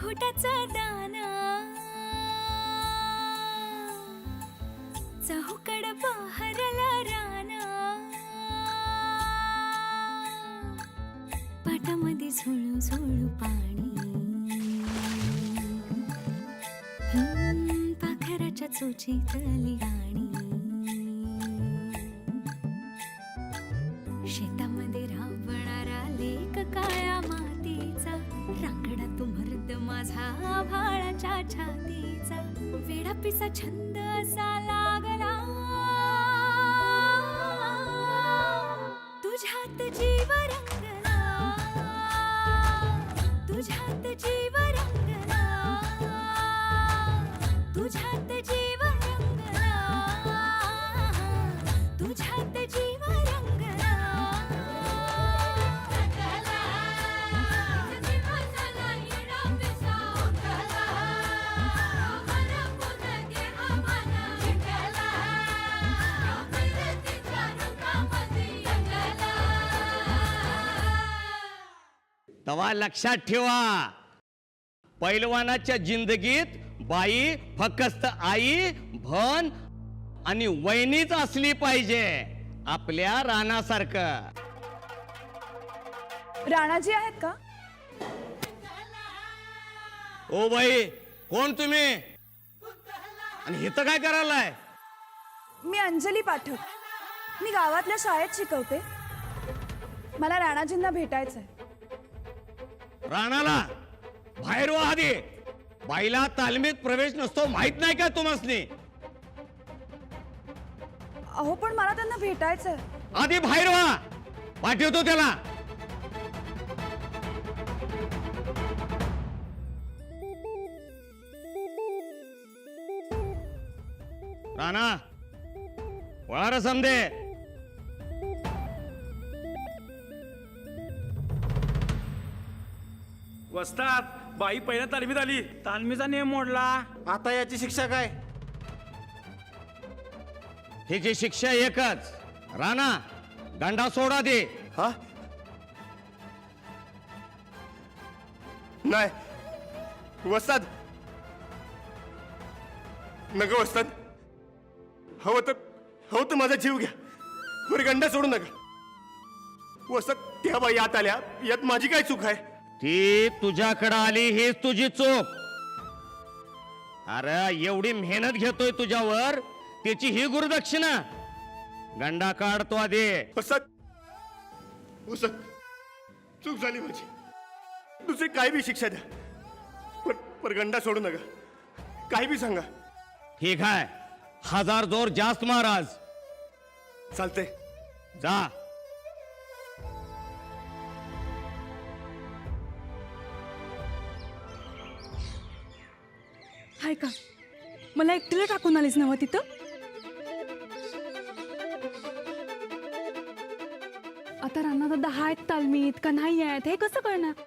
घोटाचा दाना चहूकड बहरला राना पाटामध्ये झुळू झुळू पाणी पाखराच्या चोचीतली गाणी शेतामध्ये राबणारा लेक काळ्या मातीचा रांगडा तू मर्द माझा भाळाच्या छातीचा वेडा पिसा छंद असा लागला तुझ्यात जीव रंगला तुझ्यात जीव रंगला तुझ्यात जीव रंगला तुझ्यात जीव रंगला तवा लक्षात ठेवा पैलवानाच्या जिंदगीत बाई फक्त आई भन आणि वहिनीच असली पाहिजे आपल्या रानासारखं. राणाजी आहेत का? ओ बाई कोण तुम्ही आणि इथं काय करायलाय? मी अंजली पाठक. मी गावातल्या शाळेत शिकवते. मला राणाजींना भेटायचंय. राणाला बाहेर वा आधी. बाईला तालमीत प्रवेश नसतो माहित नाही का तुम्हासनी? अहो पण मला त्यांना भेटायचंय. आधी बाहेर वा. पाठवतो त्याला. राणा वळा समदे. वस्ताद बाई पहिल्या तालमीत आली. तालमीचा नियम मोडला. आता याची शिक्षा काय? हिची शिक्षा एकच. राणा दंडा सोडा दे. हा नाही वस्ताद नका वस्ताद. हवं तर माझा जीव घ्या बरं गंडा सोडू नका. वस्ताद त्या बाई आत आल्या यात माझी काय चूक आहे? ती तुझ्याकडे आली हीच तुझी चूक. अरे एवढी मेहनत घेतोय तुझ्यावर त्याची ही गुरुदक्षिणा. गंडा काढतो आधी. वस्ताद चूक झाली माझी. दुसरी काय बी शिक्षा द्या पर गंडा सोडू नका. काय बी सांगा. ठीक आहे 1000 जोर जास्त महाराज. चालते जा. हाय का? मला एकटीला टाकून आलीस ना तिथं? आता राणा दादा आहेत तालमीत का नाही आहेत हे कसं कळणार?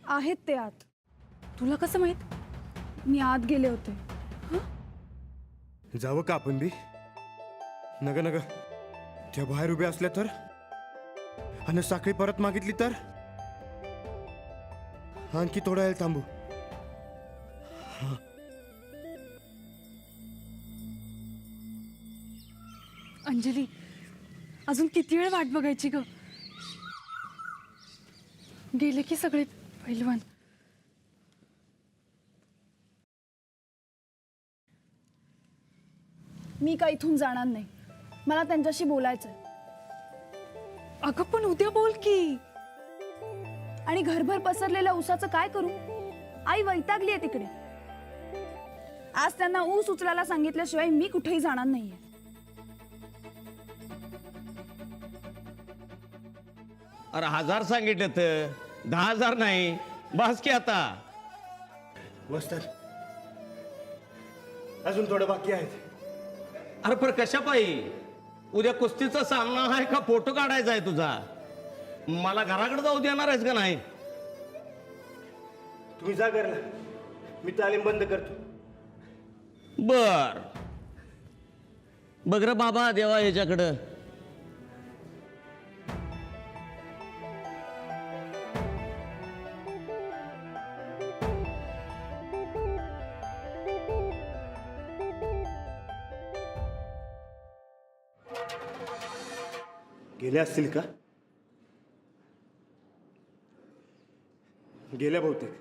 आहेत ते आत. तुला कसं माहित? मी आत गेले होते. जावं का आपण बी? नका त्या बाहेर उभ्या असल्या तर आणि साखळी परत मागितली तर आणखी थोडा वेळ थांबू. अंजली अजून किती वेळ वाट बघायची ग? गेले की सगळे पैलवान. मी का इथून जाणार नाही. मला त्यांच्याशी बोलायचंय. अगं पण उद्या बोल की. आणि घरभर पसरलेल्या ऊसाचं काय करू? आई वैतागली आहे तिकडे. आज त्यांना ऊस उचलायला सांगितल्याशिवाय मी कुठेही जाणार नाहीये. अरे 1000 सांगितलं तर 10,000 नाही. बस की आता. वस्ताद अजून थोडं बाकी आहेत. अरे पण कशा पायी? उद्या कुस्तीचा सामना आहे का फोटो काढायचा आहे तुझा? मला घराकडे जाऊ देणार आहेस का नाही? तुम्ही जा घरला. मी तालीम बंद करतो. बर बघ रे बाबा देवा याच्याकडं. गेल्या असतील का? गेल्या बहुतेक.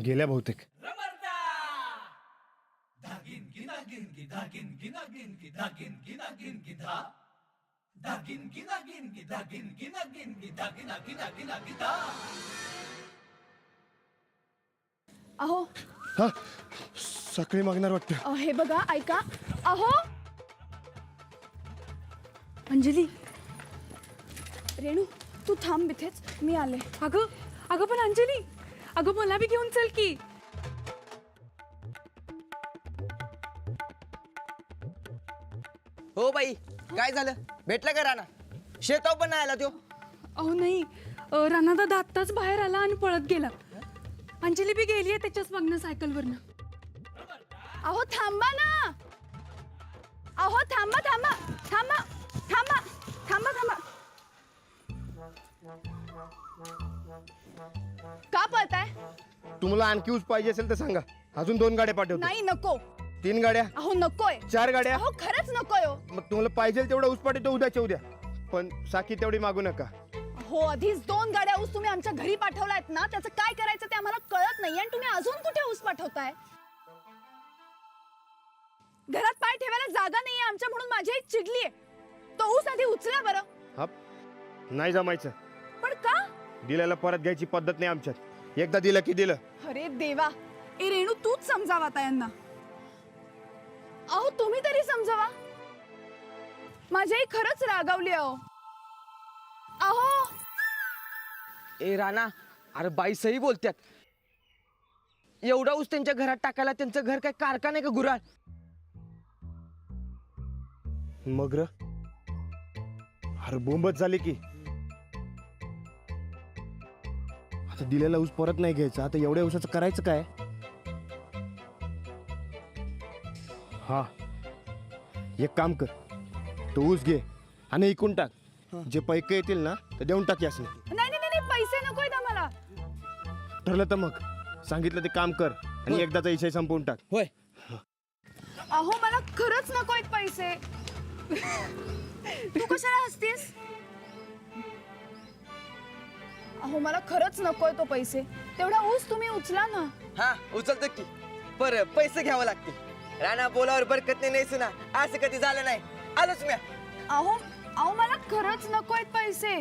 गेल्या बहुतेक. अहो हा, साखळी मागणार वाटतं. हे बघा ऐका. अहो अंजली, रेणू तू थांब इथेच, मी आले. अगं अगं पण अंजली, अगं मला बी घेऊन चल की. हो बाई, काय झालं? भेटलं का राणा? शेताव पण नाही आला तो. अहो नाही, राणादादा आत्ताच बाहेर आला आणि पळत गेला. अंजली बी गेली आहे त्याच्याच बघणं सायकलवरनं. अहो थांबा ना. अहो थांबा थांबा थांबा थांबा थांबा थांबा. का पळताय? तुम्हाला आणखी ऊस पाहिजे असेल तर सांगा, अजून 2 गाड्या पाठवतो. नाही नको. 3 गाड्या, अहो नकोय. 4 गाड्या. अहो खरंच नकोय हो. मग तुम्हाला पाहिजे तेवढा ऊस पाठवतो उद्याच्या उद्या, पण साखी तेवढी मागू नका. हो आधीच 2 गाड्या ऊस तुम्ही आमच्या घरी पाठवलायत ना, त्याचं काय करायचं ते आम्हाला कळत नाही आणि तुम्ही अजून कुठे ऊस पाठवताय? घरात पाय ठेवायला जागा नाहीये आमच्या म्हणून माझी आई चिडलीये. तो ऊस आधी उचला बरं. हा, नाही जमायचं. पण का? दिल्याला परत घ्यायची पद्धत नाही आमच्यात. एकदा दिलं की दिलं. अरे देवा. ए रेणू तूच समजावा आता यांना. अहो तुम्ही तरी समजावा. माझी आई खरंच रागावली अहो. अहो ए राणा, अरे बाई सही बोलत्यात. एवढा ऊस त्यांच्या घरात टाकायला त्यांचं घर काय कारखाना आहे का गुराळ? मग र अरे बोंबच झाली की. आता दिलेला ऊस परत नाही घ्यायचा. आता एवढ्या ऊसाचं करायचं काय? हा, एक काम कर, तो ऊस घे आणि इकून टाक. जे पैके येतील ना ते देऊन टाक यासने. नाही नाही नाही पैसे नकोयत आम्हाला. ठरलं तर मग सांगितलं ते काम कर आणि एकदाचा विषय संपवून टाक. होय. अहो मला खरंच नकोयत पैसे. तू कशाला हसतीस? अहो मला खरंच नकोय तो पैसे. तेवढा ऊस तुम्ही उचला ना. हा उचलतो की, पर पैसे घ्यावं लागतील. राणा बोलावर बरकत नाही सुना, असं कधी झालं नाही. आलोच मी. अहो अहो मला खरंच नकोयत पैसे.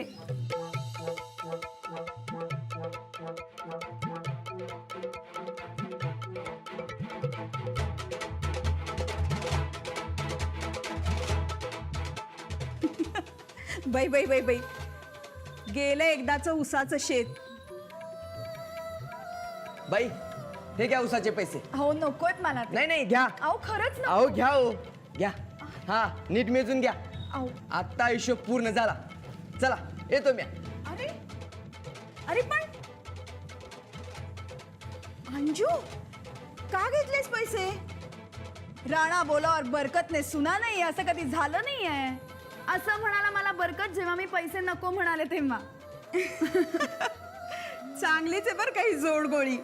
बाई बाई बाई बाई, गेलं एकदाचं उसाचं शेत. बाई हे घ्या उसाचे पैसे. अहो नकोयत मला ते. नाही नाही घ्या. अहो खरंच नको. अहो घ्या हो घ्या. हा नीट मेजून घ्या. अहो आता हिशोब पूर्ण झाला. चला येतो मी. अरे अरे पण अंजू का घेतलेस पैसे? राणा बोलावर बरकत नाही सुना नाही, असं कधी झालं नाहीये. असं म्हणाला मला बरकत जेव्हा मी पैसे नको म्हणाले तेव्हा. चांगलीच आहे बरं काही जोडगोळी.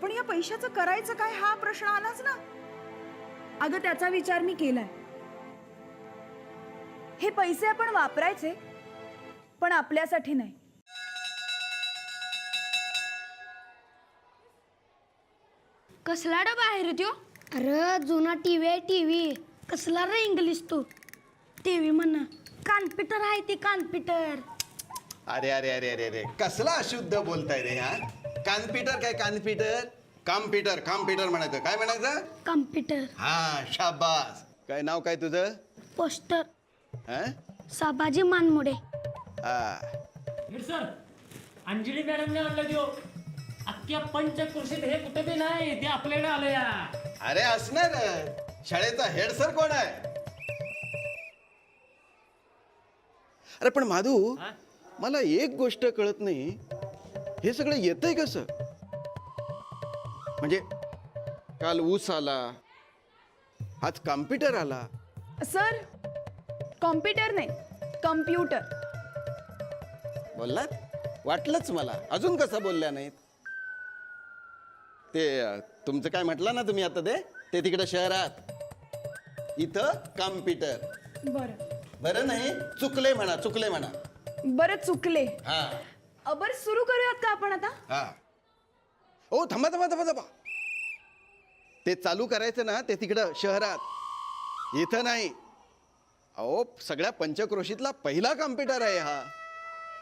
पण या पैशाचं करायचं काय हा प्रश्न आलाच ना. अगं त्याचा विचार मी केलाय. हे पैसे आपण वापरायचे पण आपल्यासाठी नाही. कसला डबा आहे रे त्यो? अरे जुना टीव्ही आहे टीव्ही. कसला रे इंग्लिश तू? टीव्ही म्हणा, कॉम्प्युटर आहे ते कॉम्प्युटर. अरे अरे अरे अरे अरे कसला अशुद्ध बोलताय रे. हा कॉम्प्युटर काय कॉम्प्युटर? कॉम्प्युटर कॉम्प्युटर म्हणायचं. काय म्हणायचं? कॉम्प्युटर. हा शाबास. काय नाव काय तुझं? पोस्टर. हा? साबाजी मानमुडे. हा. सर अंजली मॅडमने आणलं देऊ. अख्ख्या पंचकृषीत हे कुठे बी नाही, ते आपल्याकडे आलं या. अरे असणार शाळेचा हेड सर कोण आहे? अरे पण माधू, मला एक गोष्ट कळत नाही, हे सगळं येतंय कसं? म्हणजे काल ऊस आला, आज कॉम्प्युटर आला. सर कॉम्प्युटर नाही कम्प्युटर. बोललात वाटलंच मला. अजून कसं बोलल्या नाहीत? ते तुमचं काय म्हटलं ना तुम्ही आता ते तिकडं शहरात, इथं कॉम्प्युटर. बरं नाही, चुकले म्हणा. बरं चुकले. हा बरं सुरू करूयात का आपण आता? हा. ओ थांबा. ते चालू करायचं ना ते तिकडं शहरात, इथं नाही. अहो सगळ्या पंचक्रोशीतला पहिला कॉम्प्युटर आहे हा.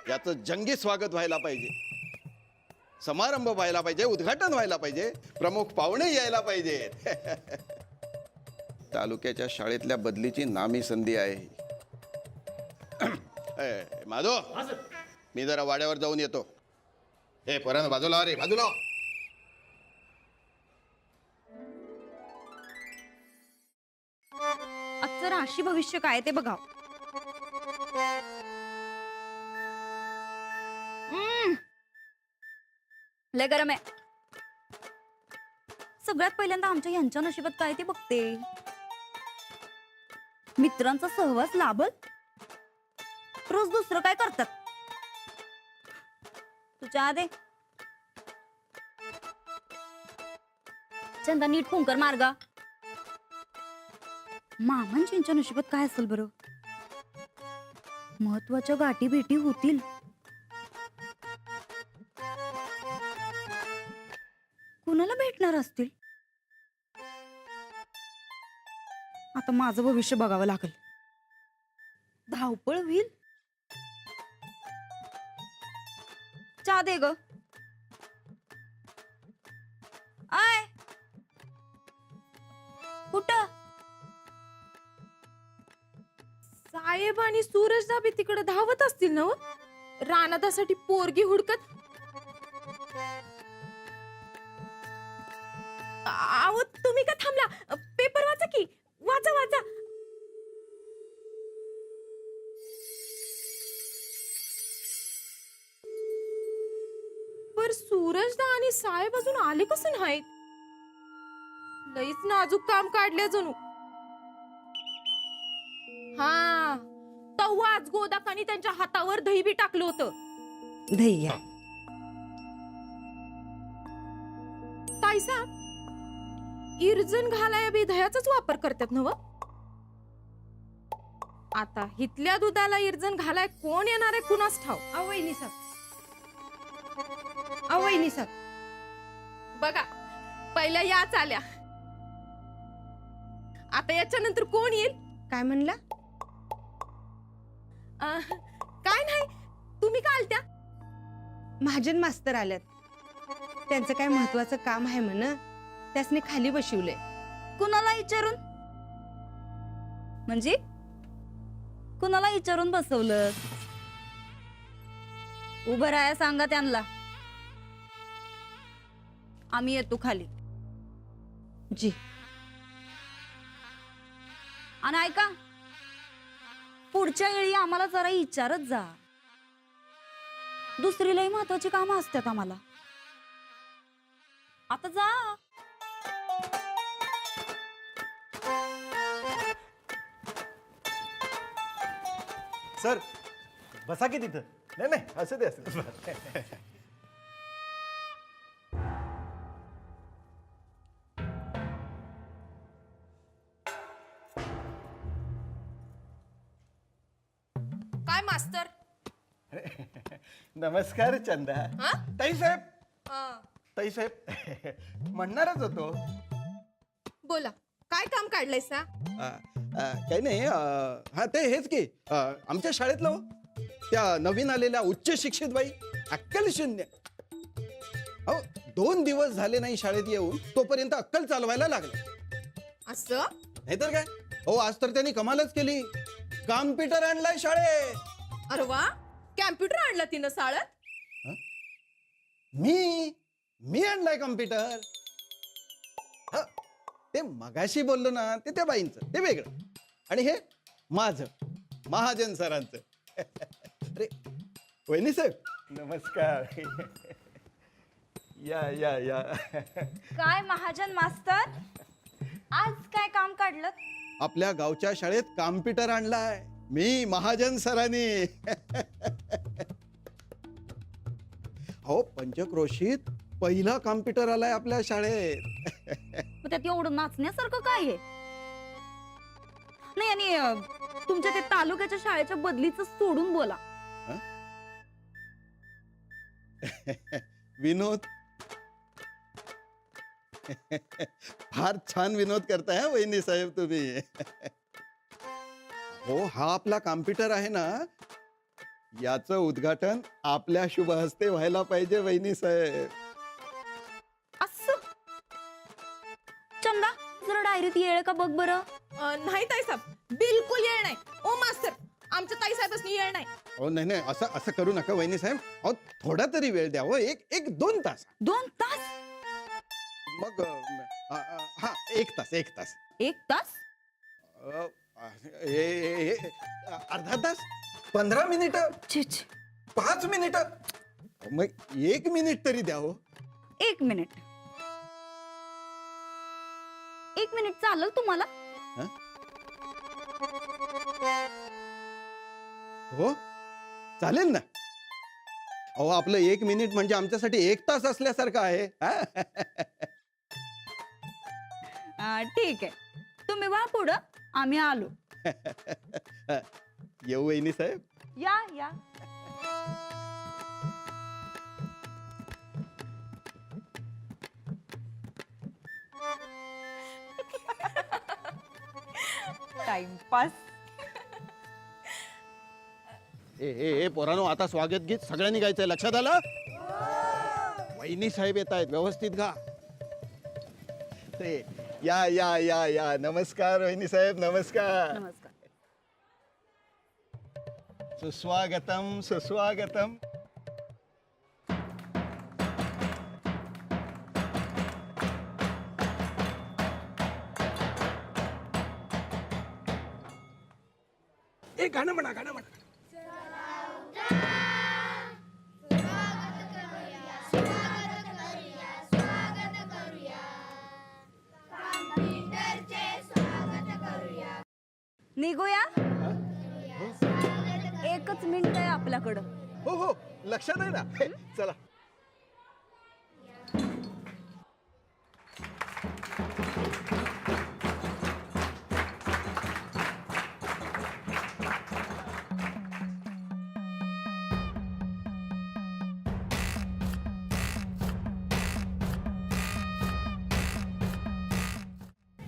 याचं जंगी स्वागत व्हायला पाहिजे, समारंभ व्हायला पाहिजे, उद्घाटन व्हायला पाहिजे, प्रमुख पाहुणे यायला पाहिजेत. तालुक्याच्या शाळेतल्या बदलीची नामी संधी आहे. माधव, मी जरा वाड्यावर जाऊन येतो. हे पोरांनो बाजूला रे, बाजूला. आजचं राशी भविष्य काय ते बघा. लय गरम आहे. सगळ्यात पहिल्यांदा आमच्या यांच्या नशिबात काय ते बघते. मित्रांचा सहवास लाभल, रोज दुसरं काय करतात. तुझ्या आधे चंदा नीट फुंकर मार्गा. मामांच्या नशिबात काय असेल बरं. महत्वाच्या गाठी भेटी होतील. कुणाला भेटणार असतील. आता माझं भविष्य बघावं लागेल. धावपळ होईल. चहा दे ग. आय कुठं? साहेब आणि सूरज दाबी तिकडे धावत असतील ना रानादासाठी पोरगी हुडकत. आहो तुम्ही का थांबला? पेपर वाचा की. वाचा. पर सूरजदा आणि साहेब अजून आले कसं नाहीत? लईच नाजूक काम काढले जणू. हा तव्हा आज गोदाकानी त्यांच्या हातावर दही बी टाकलं होतं. दही ताईसा इरजण घालाय बी दह्याचाच वापर करतात नव. आता हितल्या दुधाला इरजण घालाय कोण येणार आहे कुणास ठाव. आवईनी सर बघा पहिल्या याच आल्या, आता याच्या नंतर कोण येईल? काय म्हणला? काय नाही, तुम्ही का आलत्या? महाजन मास्तर आल्यात. त्यांचं काय महत्वाचं काम आहे म्हण, त्यासने खाली बशिवलंय. कुणाला विचारून? म्हणजे कुणाला विचारून बसवलं? उभं राहायला सांगा त्यांना. आम्ही येतो खाली. जी. आणि ऐका, पुढच्या वेळी आम्हाला जरा विचारत जा. दुसरी लई महत्वाची कामं असतात आम्हाला. आता जा. सर बसा की तिथं. नाही असं दे असं. काय मास्तर? नमस्कार चंदा. ताई साहेब म्हणणारच होतो. बोला काय काम काढलंय सा? काही नाही. हा ते हेच की आमच्या शाळेतलं हो, त्या नवीन आलेल्या उच्च शिक्षित बाई अक्कल शून्य. अहो 2 दिवस झाले नाही शाळेत येऊन, तोपर्यंत अक्कल चालवायला लागले. असं नाहीतर काय. हो आज तर त्यांनी कमालच केली. कॉम्प्युटर आणलाय शाळेत. अरे वा, कॅम्प्युटर आणला तिनं शाळेत? मी आणलाय कॉम्प्युटर. ते मगाशी बोललो ना, ते त्या बाईंचं ते वेगळं, आणि हे माझं महाजन सरांचं. अरे वहिनी साहेब नमस्कार. या. काय महाजन मास्तर, आज काय काम काढलं? आपल्या गावच्या शाळेत कॉम्प्युटर आणलाय. मी महाजन सरांनी. हो, पंचक्रोशीत पहिला कॉम्प्युटर आलाय आपल्या शाळेत. मग त्यात एवढं नाचण्यासारखं काय आहे? नाही आणि तुमच्या ते तालुक्याच्या शाळेच्या बदलीच सोडून बोला. विनोद. फार छान विनोद करताय हा वहिनी साहेब तुम्ही. हो, हा आपला कॉम्प्युटर आहे ना, याचं उद्घाटन आपल्या शुभ हस्ते व्हायला पाहिजे वहिनी साहेब. असं चंदा जरा डायरीत येळ का बघ बरं. नाही ताईसाहेब, बिलकुल येळ नाही. ओ मास्तर, आमच्या ताईसाहेबच येळ नाही. हो, नाही नाही, असं करू नका वहिनी साहेब. अहो, थोडा तरी वेळ द्या हो. एक 2 तास. 2 तास? मग हा 1 तास. 1 तास? अर्धा तास, 15 मिनिटं, छीछ. 5 मिनिटं. मग 1 मिनिट तरी द्या हो. 1 मिनिट. 1 मिनिट चालेल तुम्हाला? हो, चालेल ना. अहो, आपलं 1 मिनिट म्हणजे आमच्यासाठी 1 तास असल्यासारखं आहे. ठीक आहे, तुम्ही वा पुढं, आम्ही आलो. येऊ वहिनी साहेब. या या. टाइमपास. ए पोरानो, आता स्वागत गीत सगळ्यांनी गायचंय. लक्षात आलं? वहिनी साहेब येत आहेत, व्यवस्थित गा. ते या या या या. नमस्कार वहिनी साहेब, नमस्कार. नमस्कार. सुस्वागतम सुस्वागतम. एक गाणं म्हणा. निघूया. 1च मिनिट आहे आपल्याकडं. हो, लक्षात आहे ना. चला.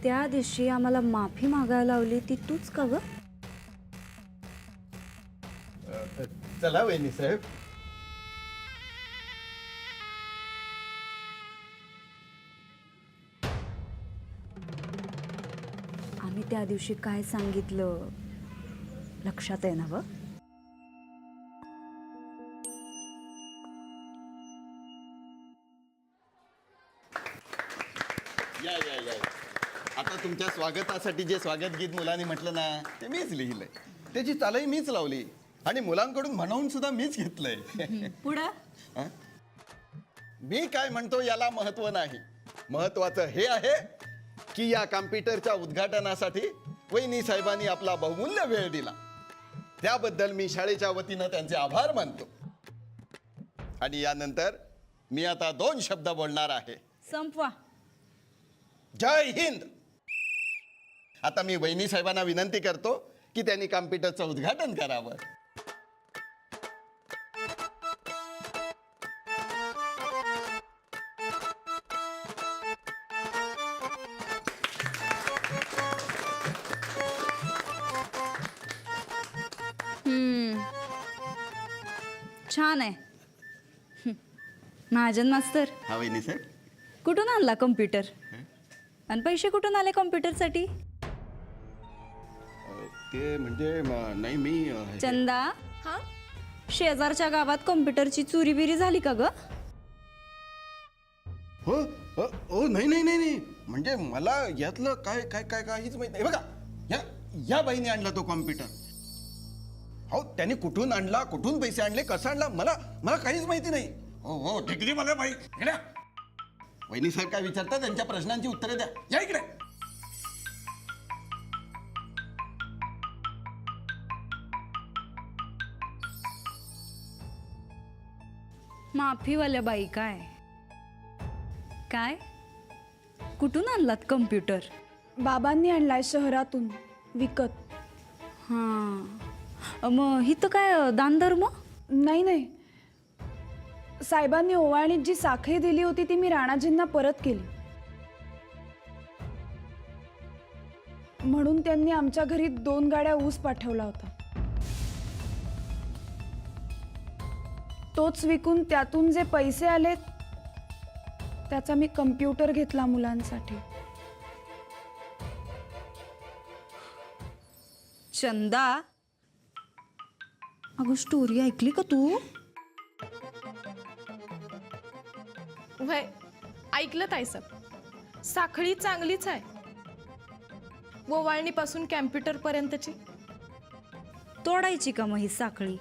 त्या दिवशी आम्हाला माफी मागायला लावली ती तूच का ग? चला वहिनी साहेब. आम्ही त्या दिवशी काय सांगितलं लक्षात आहे ना व? या या या. आता तुमच्या स्वागतासाठी जे स्वागत गीत मुलांनी म्हटलं ना, ते मीच लिहिलंय. त्याची चालही मीच लावली आणि मुलांकडून म्हणून सुद्धा मीच घेतलंय. पुढं मी काय म्हणतो याला महत्व नाही. महत्वाचं हे आहे की या कॉम्प्युटरच्या उद्घाटनासाठी वहिनी साहेबांनी आपला बहुमूल्य वेळ दिला. त्याबद्दल मी शाळेच्या वतीनं त्यांचे आभार मानतो. आणि यानंतर मी आता 2 शब्द बोलणार आहे. संपवा. जय हिंद. आता मी वहिनी साहेबांना विनंती करतो की त्यांनी कॉम्प्युटरचं उद्घाटन करावं. छान आहे. महाजन मास्तर, हा वहिनी साहेब. कुठून आणला कम्प्युटर आणि पैसे कुठून आले कम्प्युटरसाठी? ते म्हणजे नाही मी चंदा, शेजारच्या गावात कम्प्युटरची चोरी बिरी झाली का ग? हो नाही नाही नाही नाही, म्हणजे मला यातलं काय काय काय काहीच माहित नाही. बघा, या बाईने आणला तो कॉम्प्युटर. हो, त्याने कुठून आणला, कुठून पैसे आणले, कसं आणला, मला काहीच माहिती नाही. हो ठीक मला बाई. वहिनी साहेब काय विचारतात, त्यांच्या प्रश्नांची उत्तरे द्या. या इकडे. माफीवाल्या बाई काय काय कुठून आणलात कम्प्युटर? बाबांनी आणलाय शहरातून विकत. हां मग हिथं काय दानधर्म? नाही नाही, साहेबांनी ओवाळणीत जी साखळी दिली होती ती मी राणाजींना परत केली. म्हणून त्यांनी आमच्या घरी 2 गाड्या ऊस पाठवला होता. तोच विकून त्यातून जे पैसे आले त्याचा मी कम्प्युटर घेतला मुलांसाठी. चंदा, अगं स्टोरी ऐकली का तू? वय ऐकलं ताईसाब, साखळी चांगलीच आहे. ओवाळणीपासून कॅम्प्युटर पर्यंतची तोडायची का मग ही साखळी?